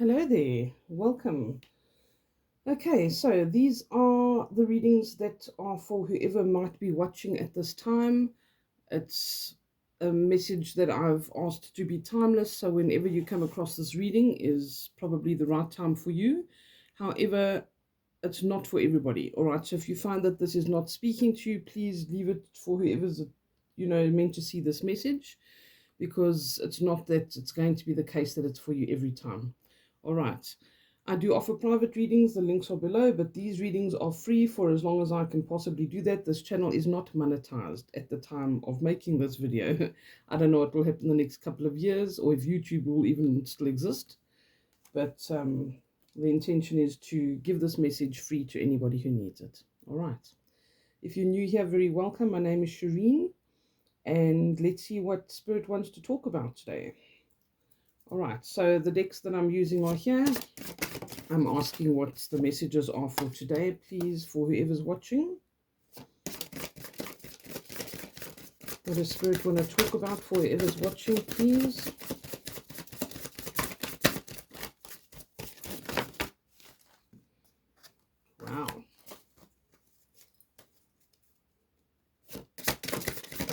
Hello there, welcome. Okay, so these are the readings that are for whoever might be watching at this time. It's a message that I've asked to be timeless, so whenever you come across this reading is probably the right time for you. However, it's not for everybody, all right? So if you find that this is not speaking to you, please leave it for whoever's, meant to see this message, because it's not that it's going to be the case that it's for you every time. All right. I do offer private readings, the links are below, but these readings are free for as long as I can possibly do that. This channel is not monetized at the time of making this video. I don't know what will happen in the next couple of years or if YouTube will even still exist, but the intention is to give this message free to anybody who needs it. All right. If you're new here, very welcome. My name is Shereen, and let's see what Spirit wants to talk about today. All right, so the decks that I'm using are here. I'm asking what the messages are for today, please, for whoever's watching. What does Spirit want to talk about for whoever's watching, please? Wow.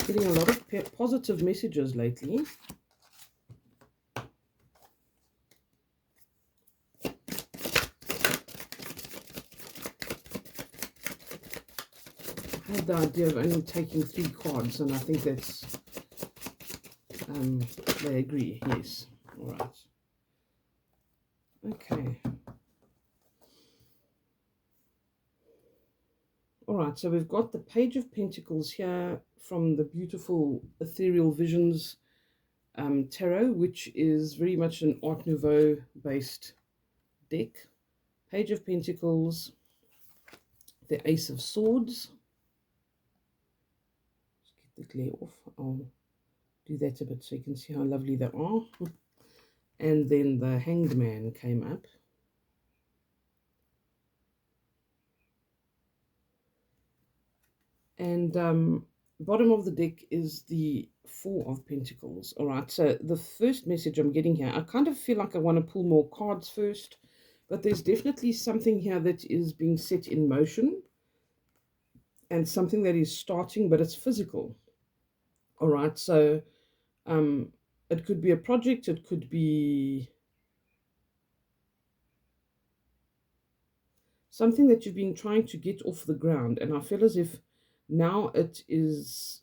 Getting a lot of positive messages lately. I had the idea of only taking 3 cards, and I think that's, they agree, yes. All right. Okay. All right, so we've got the Page of Pentacles here from the beautiful Ethereal Visions tarot, which is very much an Art Nouveau based deck. Page of Pentacles, the Ace of Swords. Let's get the glare off. I'll do that a bit so you can see how lovely they are. And then the Hanged Man came up. And bottom of the deck is the Four of Pentacles. All right, so the first message I'm getting here, I kind of feel like I want to pull more cards first, but there's definitely something here that is being set in motion and something that is starting, but it's physical. All right, so it could be a project, it could be something that you've been trying to get off the ground, and I feel as if now it is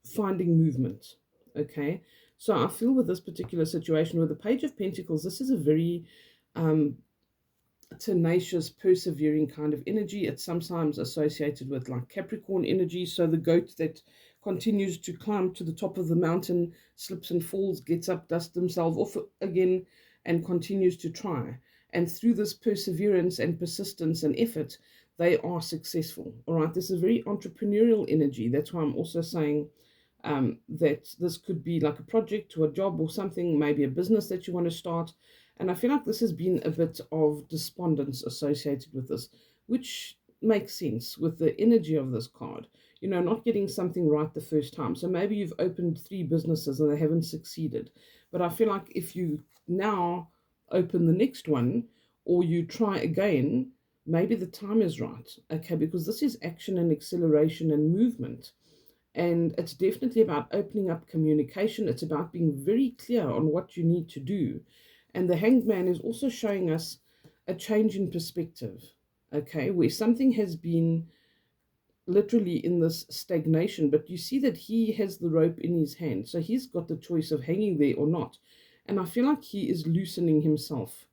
finding movement. Okay, so I feel with this particular situation with the Page of Pentacles, this is a very tenacious, persevering kind of energy. It's sometimes associated with like Capricorn energy, so the goat that continues to climb to the top of the mountain, slips and falls, gets up, dusts himself off again, and continues to try. And through this perseverance and persistence and effort, they are successful. All right, this is very entrepreneurial energy. That's why I'm also saying that this could be like a project or a job or something, maybe a business that you want to start. And I feel like this has been a bit of despondence associated with this, which makes sense with the energy of this card. You know, not getting something right the first time. So maybe you've opened 3 businesses and they haven't succeeded. But I feel like if you now open the next one or you try again, maybe the time is right. Okay, because this is action and acceleration and movement. And it's definitely about opening up communication. It's about being very clear on what you need to do. And the Hanged Man is also showing us a change in perspective, okay, where something has been literally in this stagnation, but you see that he has the rope in his hand. So he's got the choice of hanging there or not. And I feel like he is loosening himself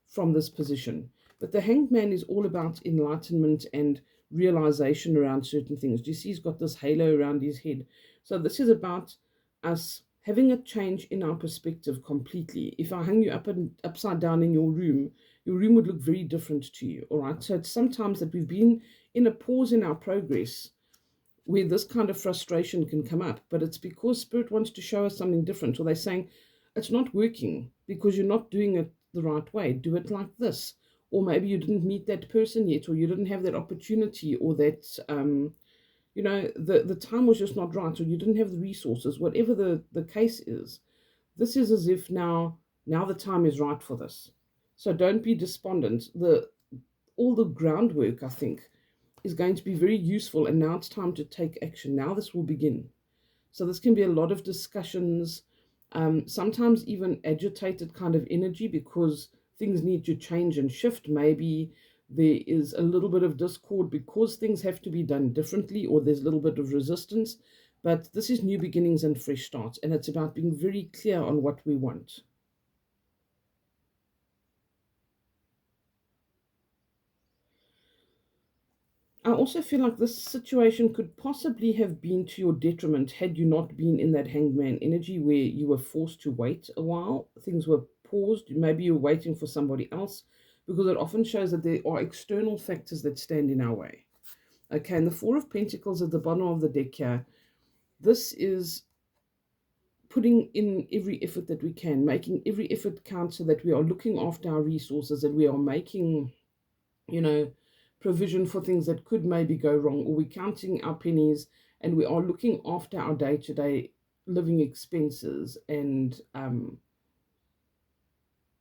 from this position. But the Hanged Man is all about enlightenment and realization around certain things. Do you see he's got this halo around his head? So this is about us having a change in our perspective completely. If I hung you up and upside down in your room would look very different to you. All right. So it's sometimes that we've been in a pause in our progress where this kind of frustration can come up, but it's because Spirit wants to show us something different, or they're saying it's not working because you're not doing it the right way. Do it like this. Or maybe you didn't meet that person yet, or you didn't have that opportunity, or that the time was just not right, or you didn't have the resources. Whatever the case is, this is as if now Now the time is right for this. So don't be despondent. All the groundwork, I think, is going to be very useful, and now it's time to take action. Now this will begin. So this can be a lot of discussions, sometimes even agitated kind of energy because things need to change and shift. Maybe there is a little bit of discord because things have to be done differently, or there's a little bit of resistance. But this is new beginnings and fresh starts, and it's about being very clear on what we want. I also feel like this situation could possibly have been to your detriment had you not been in that hangman energy where you were forced to wait a while. Things were paused. Maybe you're waiting for somebody else, because it often shows that there are external factors that stand in our way. Okay, and the Four of Pentacles at the bottom of the deck here, this is putting in every effort that we can, making every effort count so that we are looking after our resources and we are making, you know, provision for things that could maybe go wrong, or we're counting our pennies and we are looking after our day-to-day living expenses and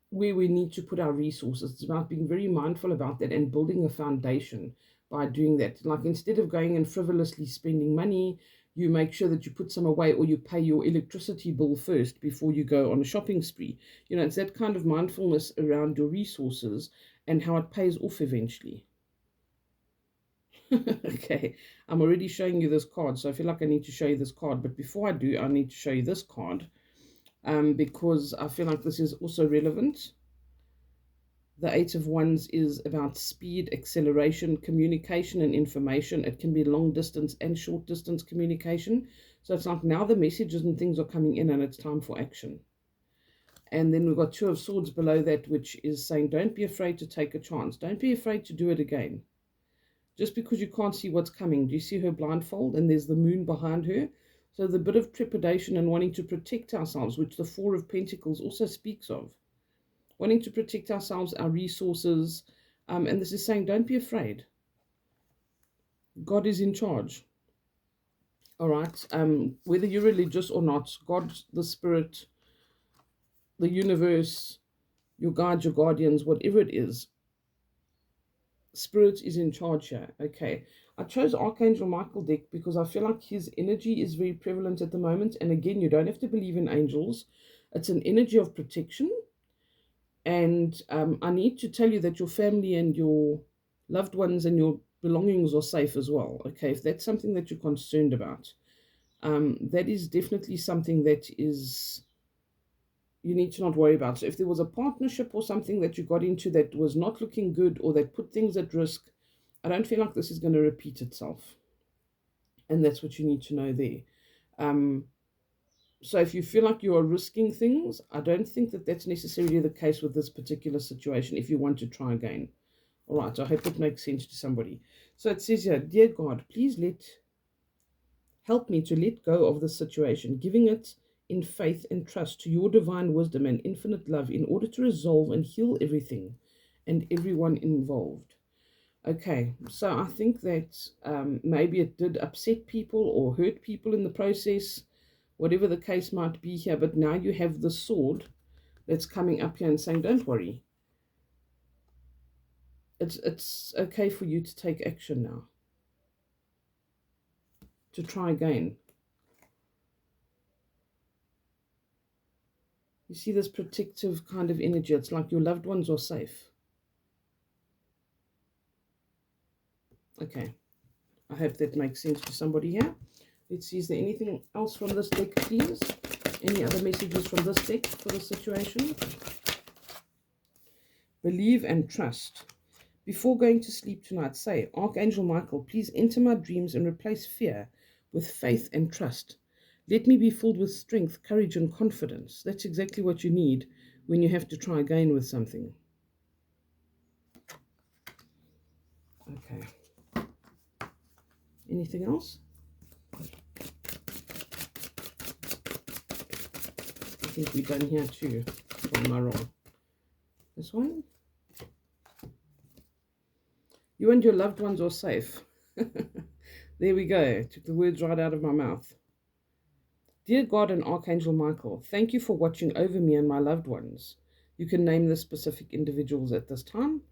where we need to put our resources. It's about being very mindful about that and building a foundation by doing that. Like, instead of going and frivolously spending money, you make sure that you put some away, or you pay your electricity bill first before you go on a shopping spree. You know, it's that kind of mindfulness around your resources and how it pays off eventually. Okay, I'm already showing you this card, so I feel like I need to show you this card. But before I do, I need to show you this card, because I feel like this is also relevant. The Eight of Wands is about speed, acceleration, communication, and information. It can be long distance and short distance communication. So it's like now the messages and things are coming in and it's time for action. And then we've got Two of Swords below that, which is saying don't be afraid to take a chance. Don't be afraid to do it again. Just because you can't see what's coming. Do you see her blindfold? And there's the moon behind her. So the bit of trepidation and wanting to protect ourselves, which the Four of Pentacles also speaks of. Wanting to protect ourselves, our resources. And this is saying, don't be afraid. God is in charge. All right. Whether you're religious or not, God, the Spirit, the universe, your guides, your guardians, whatever it is, Spirit is in charge here. Okay, I chose Archangel Michael deck because I feel like his energy is very prevalent at the moment. And again, you don't have to believe in angels. It's an energy of protection. And I need to tell you that your family and your loved ones and your belongings are safe as well. Okay, if that's something that you're concerned about, that is definitely something that is you need to not worry about. So if there was a partnership or something that you got into that was not looking good or that put things at risk, I don't feel like this is going to repeat itself. And that's what you need to know there. Um, so if you feel like you are risking things, I don't think that that's necessarily the case with this particular situation if you want to try again. All right, I hope it makes sense to somebody. So it says here, dear God, please help me to let go of this situation, giving it in faith and trust to your divine wisdom and infinite love in order to resolve and heal everything and everyone involved. Okay, so I think that maybe it did upset people or hurt people in the process, whatever the case might be here, but now you have the sword that's coming up here and saying, don't worry. It's okay for you to take action now, to try again. You see this protective kind of energy. It's like your loved ones are safe. Okay, I hope that makes sense to somebody here. Let's see, is there anything else from this deck, please? Any other messages from this deck for the situation? Believe and trust. Before going to sleep tonight, say, Archangel Michael, please enter my dreams and replace fear with faith and trust. Let me be filled with strength, courage, and confidence. That's exactly what you need when you have to try again with something. Okay. Anything else? I think we're done here too. Am I wrong? This one? You and your loved ones are safe. There we go. Took the words right out of my mouth. Dear God and Archangel Michael, thank you for watching over me and my loved ones. You can name the specific individuals at this time.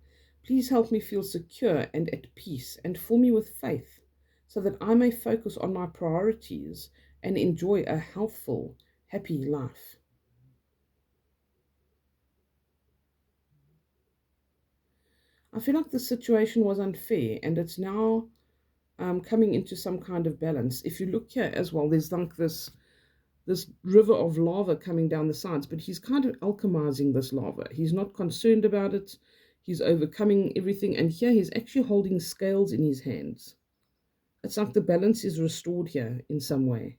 Please help me feel secure and at peace and fill me with faith so that I may focus on my priorities and enjoy a healthful, happy life. I feel like the situation was unfair and it's now coming into some kind of balance. If you look here as well, there's like this river of lava coming down the sides, but he's kind of alchemizing this lava. He's not concerned about it. He's overcoming everything. And here he's actually holding scales in his hands. It's like the balance is restored here in some way.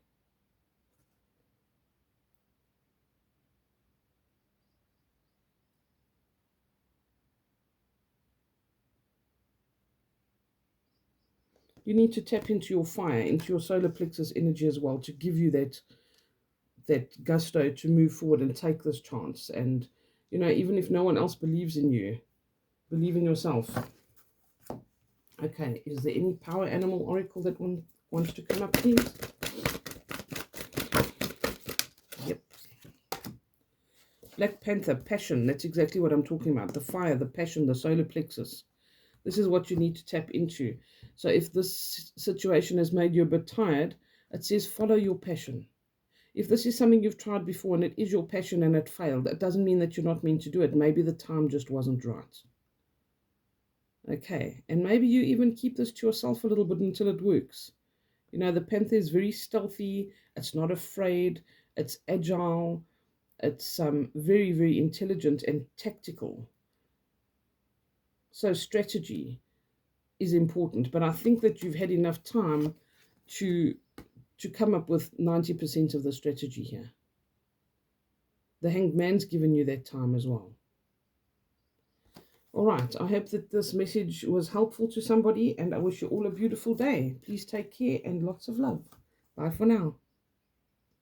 You need to tap into your fire, into your solar plexus energy as well, to give you that gusto to move forward and take this chance. And even if no one else believes in you, believe in yourself. Okay, is there any power animal oracle that wants to come up, please? Yep. Black Panther, passion. That's exactly what I'm talking about. The fire, the passion, the solar plexus. This is what you need to tap into. So if this situation has made you a bit tired, it says follow your passion. If this is something you've tried before and it is your passion and it failed, it doesn't mean that you're not meant to do it. Maybe the time just wasn't right. Okay, and maybe you even keep this to yourself a little bit until it works. The panther is very stealthy. It's not afraid. It's agile. It's very, very intelligent and tactical. So strategy is important, but I think that you've had enough time to come up with 90% of the strategy here. The Hanged Man's given you that time as well. All right, I hope that this message was helpful to somebody, and I wish you all a beautiful day. Please take care and lots of love. Bye for now.